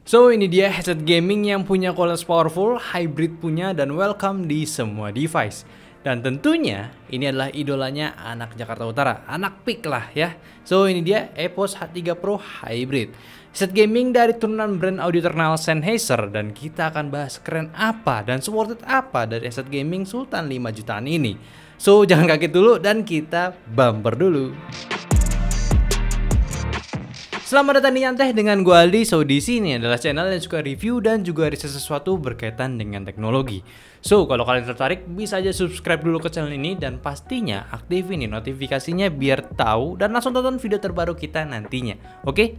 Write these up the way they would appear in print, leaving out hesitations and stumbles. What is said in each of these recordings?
So ini dia headset gaming yang punya kualitas powerful, hybrid punya, dan welcome di semua device. Dan tentunya ini adalah idolanya anak Jakarta Utara, anak PIK lah ya. So ini dia EPOS H3 Pro Hybrid, headset gaming dari turunan brand audio terkenal Sennheiser. Dan kita akan bahas keren apa dan worth it apa dari headset gaming Sultan 5 jutaan ini. So jangan kaget dulu dan kita bumper dulu. Selamat datang di Nyanteh dengan gue Aldi. So di sini adalah channel yang suka review dan juga riset sesuatu berkaitan dengan teknologi. So kalau kalian tertarik bisa aja subscribe dulu ke channel ini dan pastinya aktifin notifikasinya biar tahu dan langsung tonton video terbaru kita nantinya. Oke?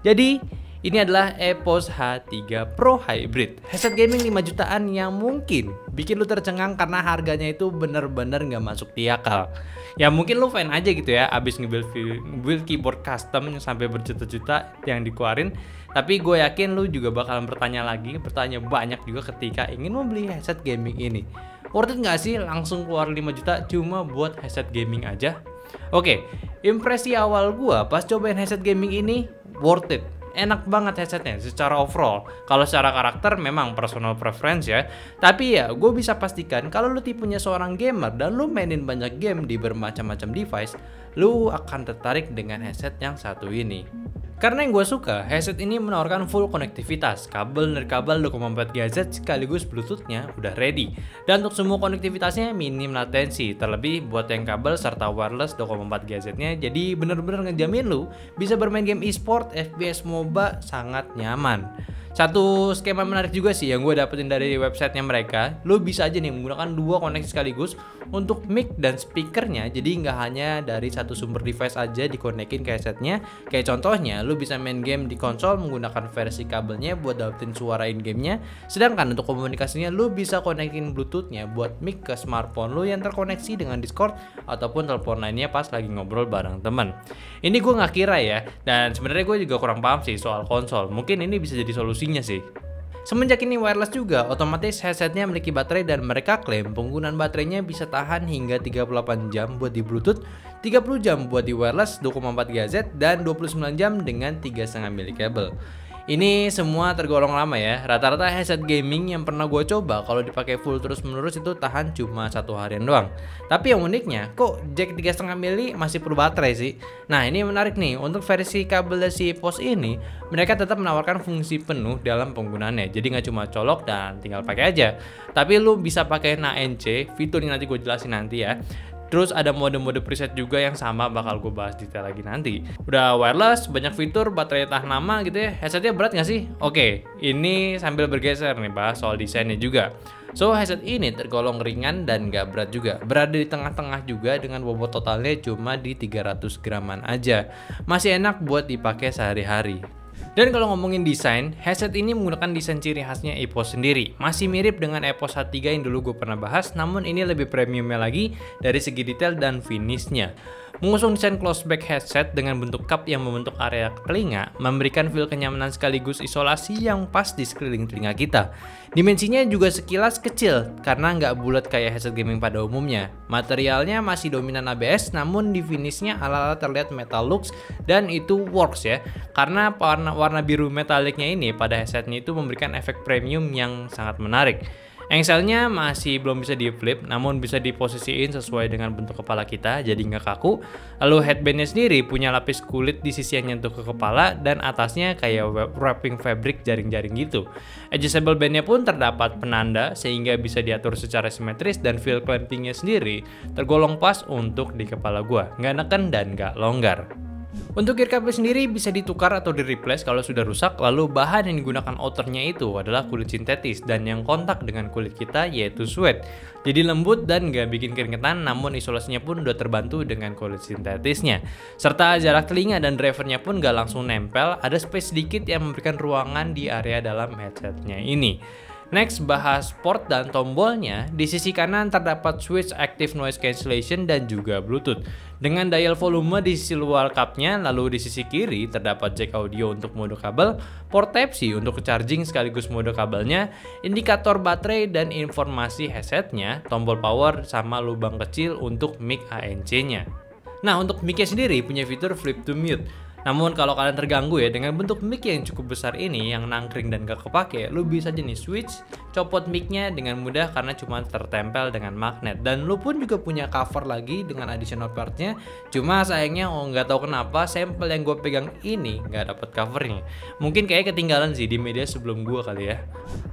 Jadi ini adalah EPOS H3 Pro Hybrid, headset gaming 5 jutaan yang mungkin bikin lu tercengang karena harganya itu bener-bener nggak masuk di akal. Ya mungkin lu fan aja gitu ya, abis nge-build keyboard custom sampai berjuta-juta yang dikeluarin. Tapi gue yakin lu juga bakalan bertanya banyak juga ketika ingin membeli headset gaming ini. Worth it nggak sih langsung keluar 5 juta cuma buat headset gaming aja? Oke, impresi awal gue pas cobain headset gaming ini, worth it. Enak banget headsetnya secara overall. Kalau secara karakter memang personal preference ya. Tapi ya gue bisa pastikan kalau lu tipenya seorang gamer dan lu mainin banyak game di bermacam-macam device, lu akan tertarik dengan headset yang satu ini. Karena yang gue suka, headset ini menawarkan full konektivitas. Kabel nirkabel 2,4 GHz sekaligus Bluetooth-nya udah ready. Dan untuk semua konektivitasnya minim latensi. Terlebih buat yang kabel serta wireless 2,4 GHz-nya. Jadi bener-bener ngejamin lu bisa bermain game e-sport, FPS, MOBA sangat nyaman. Satu skema menarik juga sih yang gue dapetin dari websitenya mereka, lo bisa aja nih menggunakan dua koneksi sekaligus untuk mic dan speakernya. Jadi nggak hanya dari satu sumber device aja dikonekin ke headsetnya. Kayak contohnya lo bisa main game di konsol menggunakan versi kabelnya buat dapetin suara in gamenya. Sedangkan untuk komunikasinya lo bisa konekin bluetoothnya buat mic ke smartphone lo yang terkoneksi dengan Discord ataupun telepon lainnya pas lagi ngobrol bareng teman. Ini gue nggak kira ya, dan sebenarnya gue juga kurang paham sih soal konsol. Mungkin ini bisa jadi solusinya sih. Semenjak ini wireless juga, otomatis headsetnya memiliki baterai dan mereka klaim penggunaan baterainya bisa tahan hingga 38 jam buat di Bluetooth, 30 jam buat di wireless 2,4 GHz dan 29 jam dengan 3,5 mili kabel. Ini semua tergolong lama ya. Rata-rata headset gaming yang pernah gue coba kalau dipakai full terus-menerus itu tahan cuma 1 harian doang. Tapi yang uniknya, kok jack 3,5 mili masih perlu baterai sih? Nah ini menarik nih, untuk versi kabel dari si EPOS ini, mereka tetap menawarkan fungsi penuh dalam penggunaannya. Jadi nggak cuma colok dan tinggal pakai aja. Tapi lu bisa pakai ANC, fitur yang nanti gue jelasin nanti ya. Terus ada mode-mode preset juga yang sama bakal gue bahas detail lagi nanti. Udah wireless, banyak fitur, baterai tahan lama gitu ya. Headsetnya berat nggak sih? Oke, ini sambil bergeser nih bahas soal desainnya juga. So headset ini tergolong ringan dan nggak berat juga. Berada di tengah-tengah juga dengan bobot totalnya cuma di 300 graman aja. Masih enak buat dipakai sehari-hari. Dan kalau ngomongin desain, headset ini menggunakan desain ciri khasnya EPOS sendiri. Masih mirip dengan EPOS H3 yang dulu gue pernah bahas, namun ini lebih premiumnya lagi dari segi detail dan finishnya. Mengusung desain closeback headset dengan bentuk cup yang membentuk area telinga, memberikan feel kenyamanan sekaligus isolasi yang pas di sekeliling telinga kita. Dimensinya juga sekilas kecil, karena nggak bulat kayak headset gaming pada umumnya. Materialnya masih dominan ABS, namun di finishnya ala-ala terlihat metal looks, dan itu works ya. Karena warna biru metaliknya ini pada headsetnya itu memberikan efek premium yang sangat menarik. Engselnya masih belum bisa di flip, namun bisa diposisiin sesuai dengan bentuk kepala kita, jadi nggak kaku. Lalu headbandnya sendiri punya lapis kulit di sisi yang nyentuh ke kepala, dan atasnya kayak wrapping fabric jaring-jaring gitu. Adjustable bandnya pun terdapat penanda, sehingga bisa diatur secara simetris, dan feel clampingnya sendiri tergolong pas untuk di kepala gua, nggak neken dan nggak longgar. Untuk ear kabel sendiri bisa ditukar atau di-replace kalau sudah rusak, lalu bahan yang digunakan outernya itu adalah kulit sintetis dan yang kontak dengan kulit kita yaitu suede. Jadi lembut dan gak bikin keringetan, namun isolasinya pun udah terbantu dengan kulit sintetisnya. Serta jarak telinga dan drivernya pun gak langsung nempel, ada space sedikit yang memberikan ruangan di area dalam headsetnya ini. Next, bahas port dan tombolnya. Di sisi kanan terdapat switch active noise cancellation dan juga Bluetooth. Dengan dial volume di sisi luar cupnya, lalu di sisi kiri terdapat jack audio untuk mode kabel, port Type-C untuk charging sekaligus mode kabelnya, indikator baterai dan informasi headsetnya, tombol power sama lubang kecil untuk mic ANC-nya. Nah, untuk mic-nya sendiri punya fitur flip to mute. Namun kalau kalian terganggu ya dengan bentuk mic yang cukup besar ini yang nangkring dan gak kepake, lu bisa aja nih switch, copot micnya dengan mudah karena cuma tertempel dengan magnet. Dan lu pun juga punya cover lagi dengan additional partnya. Cuma sayangnya nggak tahu kenapa sampel yang gue pegang ini nggak dapet covernya. Mungkin kayak ketinggalan sih di media sebelum gue kali ya.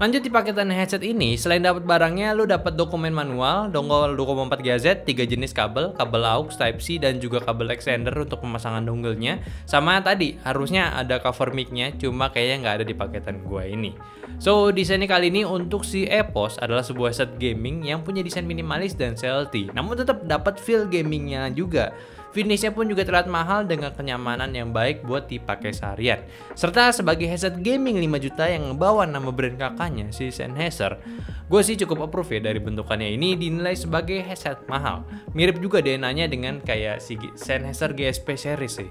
Lanjut di paketan headset ini, selain dapat barangnya, lu dapat dokumen manual, dongle 2,4 GHz, 3 jenis kabel aux Type-C dan juga kabel extender untuk pemasangan dongle-nya. Sama tadi, harusnya ada cover mic-nya, cuma kayaknya nggak ada di paketan gua ini. So, desainnya kali ini untuk si EPOS adalah sebuah headset gaming yang punya desain minimalis dan stealthy, namun tetap dapat feel gamingnya juga. Finishnya pun juga terlihat mahal dengan kenyamanan yang baik buat dipakai seharian. Serta sebagai headset gaming 5 juta yang ngebawa nama brand kakaknya, si Sennheiser, gue sih cukup approve ya dari bentukannya ini dinilai sebagai headset mahal. Mirip juga DNA-nya dengan kayak si Sennheiser GSP series sih.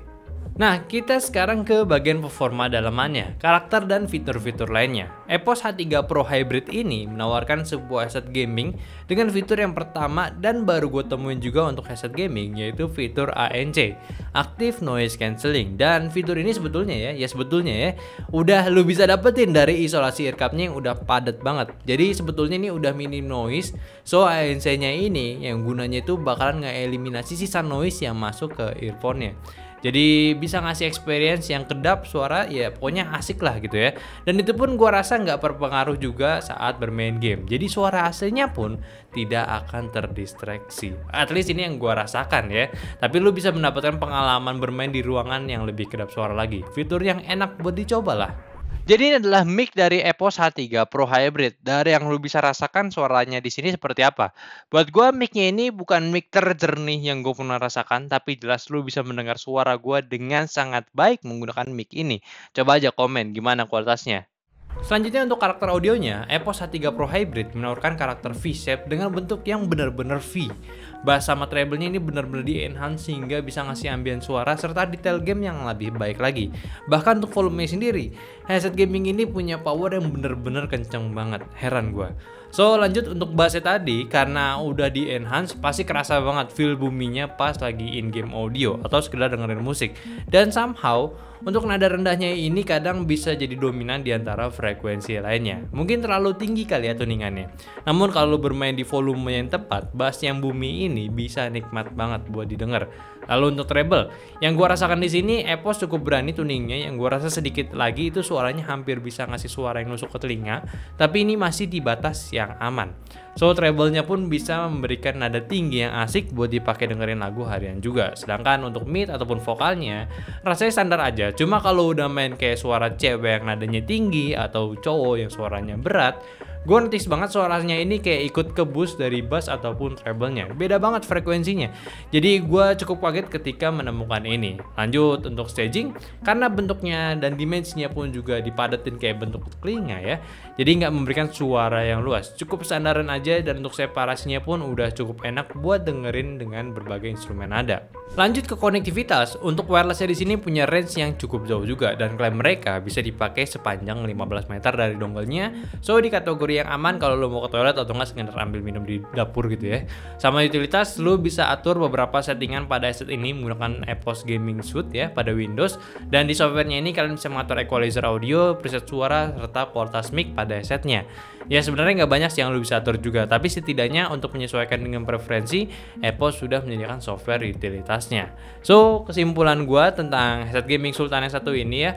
Nah, kita sekarang ke bagian performa dalamannya, karakter dan fitur-fitur lainnya. EPOS H3 Pro Hybrid ini menawarkan sebuah headset gaming dengan fitur yang pertama dan baru gue temuin juga untuk headset gaming, yaitu fitur ANC, Active Noise Cancelling. Dan fitur ini sebetulnya ya, udah lu bisa dapetin dari isolasi earcupnya yang udah padat banget. Jadi sebetulnya ini udah minim noise, so ANC-nya ini yang gunanya itu bakalan ngeeliminasi sisa noise yang masuk ke earphone-nya. Jadi bisa ngasih experience yang kedap suara, ya pokoknya asik lah gitu ya. Dan itu pun gua rasa nggak berpengaruh juga saat bermain game. Jadi suara aslinya pun tidak akan terdistraksi. At least ini yang gua rasakan ya. Tapi lu bisa mendapatkan pengalaman bermain di ruangan yang lebih kedap suara lagi. Fitur yang enak buat dicoba lah. Jadi ini adalah mic dari EPOS H3 Pro Hybrid. Dari yang lu bisa rasakan suaranya di sini seperti apa. Buat gua mic-nya ini bukan mic terjernih yang gue pernah rasakan, tapi jelas lu bisa mendengar suara gua dengan sangat baik menggunakan mic ini. Coba aja komen gimana kualitasnya. Selanjutnya untuk karakter audionya, EPOS H3 Pro Hybrid menawarkan karakter V-shape dengan bentuk yang benar-benar V. Bass sama treble-nya ini benar-benar di-enhance sehingga bisa ngasih ambien suara serta detail game yang lebih baik lagi. Bahkan untuk volume sendiri, headset gaming ini punya power yang benar-benar kenceng banget. Heran gua. So lanjut untuk bassnya tadi, karena udah di-enhance pasti kerasa banget feel boomingnya pas lagi in-game audio atau sekedar dengerin musik. Dan somehow untuk nada rendahnya ini kadang bisa jadi dominan di antara frekuensi lainnya. Mungkin terlalu tinggi kali ya tuningannya. Namun kalau bermain di volume yang tepat, bass yang booming ini bisa nikmat banget buat didengar. Lalu untuk treble, yang gua rasakan di sini EPOS cukup berani tuningnya. Yang gua rasa sedikit lagi itu suaranya hampir bisa ngasih suara yang nusuk ke telinga, tapi ini masih di batas yang aman. So treble-nya pun bisa memberikan nada tinggi yang asik buat dipakai dengerin lagu harian juga. Sedangkan untuk mid ataupun vokalnya rasanya standar aja. Cuma kalau udah main kayak suara cewek yang nadanya tinggi atau cowok yang suaranya berat, gue notice banget suaranya ini kayak ikut ke boost dari bass ataupun treble-nya. Beda banget frekuensinya. Jadi gue cukup kaget ketika menemukan ini. Lanjut untuk staging, karena bentuknya dan dimensinya pun juga dipadatin kayak bentuk telinga ya. Jadi nggak memberikan suara yang luas. Cukup standaran aja dan untuk separasinya pun udah cukup enak buat dengerin dengan berbagai instrumen nada. Lanjut ke konektivitas, untuk wirelessnya di sini punya range yang cukup jauh juga dan klaim mereka bisa dipakai sepanjang 15 meter dari dongle-nya. So di kategori yang aman kalau lo mau ke toilet atau nggak sekedar ambil minum di dapur gitu ya. Sama utilitas, lo bisa atur beberapa settingan pada headset ini menggunakan EPOS Gaming Suite ya pada Windows. Dan di softwarenya ini kalian bisa mengatur equalizer audio, preset suara, serta kualitas mic pada headsetnya. Ya sebenarnya nggak banyak sih yang lo bisa atur juga, tapi setidaknya untuk menyesuaikan dengan preferensi, EPOS sudah menyediakan software utilitasnya. So kesimpulan gua tentang headset gaming Sultan yang satu ini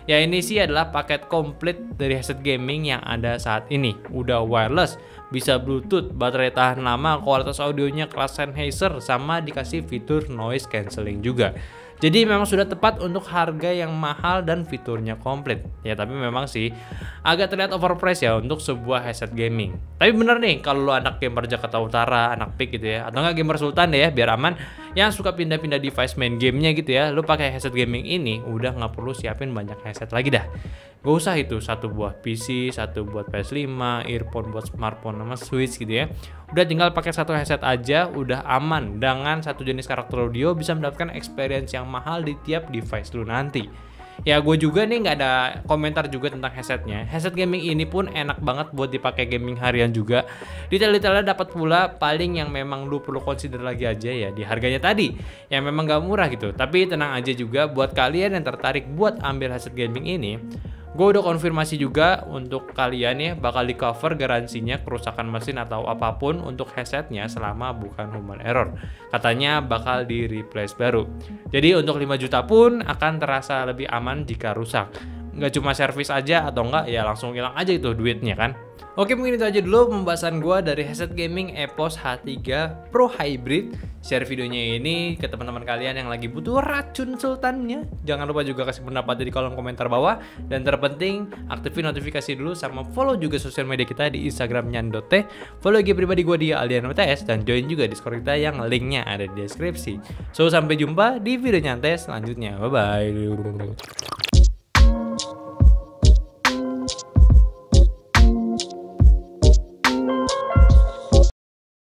ya ini sih adalah paket komplit dari headset gaming yang ada saat ini. Udah wireless, bisa bluetooth, baterai tahan lama, kualitas audionya kelas Sennheiser, sama dikasih fitur noise cancelling juga. Jadi memang sudah tepat untuk harga yang mahal dan fiturnya komplit. Ya tapi memang sih agak terlihat overpriced ya untuk sebuah headset gaming. Tapi bener nih kalau lo anak gamer Jakarta Utara, anak PIK gitu ya, atau enggak gamer Sultan deh ya biar aman, yang suka pindah-pindah device main gamenya gitu ya, lo pakai headset gaming ini udah nggak perlu siapin banyak headset lagi dah. Gak usah itu satu buat PC, satu buat PS5, earphone buat smartphone sama Switch gitu ya. Udah tinggal pakai satu headset aja udah aman. Dengan satu jenis karakter audio bisa mendapatkan experience yang mahal di tiap device lu nanti. Ya gue juga nih nggak ada komentar juga tentang headsetnya. Headset gaming ini pun enak banget buat dipakai gaming harian juga. Detail-detailnya dapat pula, paling yang memang lu perlu consider lagi aja ya di harganya tadi, yang memang gak murah gitu. Tapi tenang aja juga buat kalian yang tertarik buat ambil headset gaming ini, gue udah konfirmasi juga untuk kalian ya, bakal di cover garansinya kerusakan mesin atau apapun untuk headsetnya selama bukan human error. Katanya bakal di replace baru. Jadi untuk 5 juta pun akan terasa lebih aman jika rusak. Nggak cuma servis aja atau enggak ya langsung hilang aja itu duitnya kan. Oke, mungkin itu aja dulu pembahasan gue dari headset gaming Epos H3 Pro Hybrid. Share videonya ini ke teman-teman kalian yang lagi butuh racun sultannya. Jangan lupa juga kasih pendapat di kolom komentar bawah. Dan terpenting, aktifin notifikasi dulu sama follow juga sosial media kita di Instagram nyan.teh. Follow IG pribadi gue di Aldian.ts dan join juga Discord kita yang linknya ada di deskripsi. So, sampai jumpa di video nyantai selanjutnya. Bye-bye.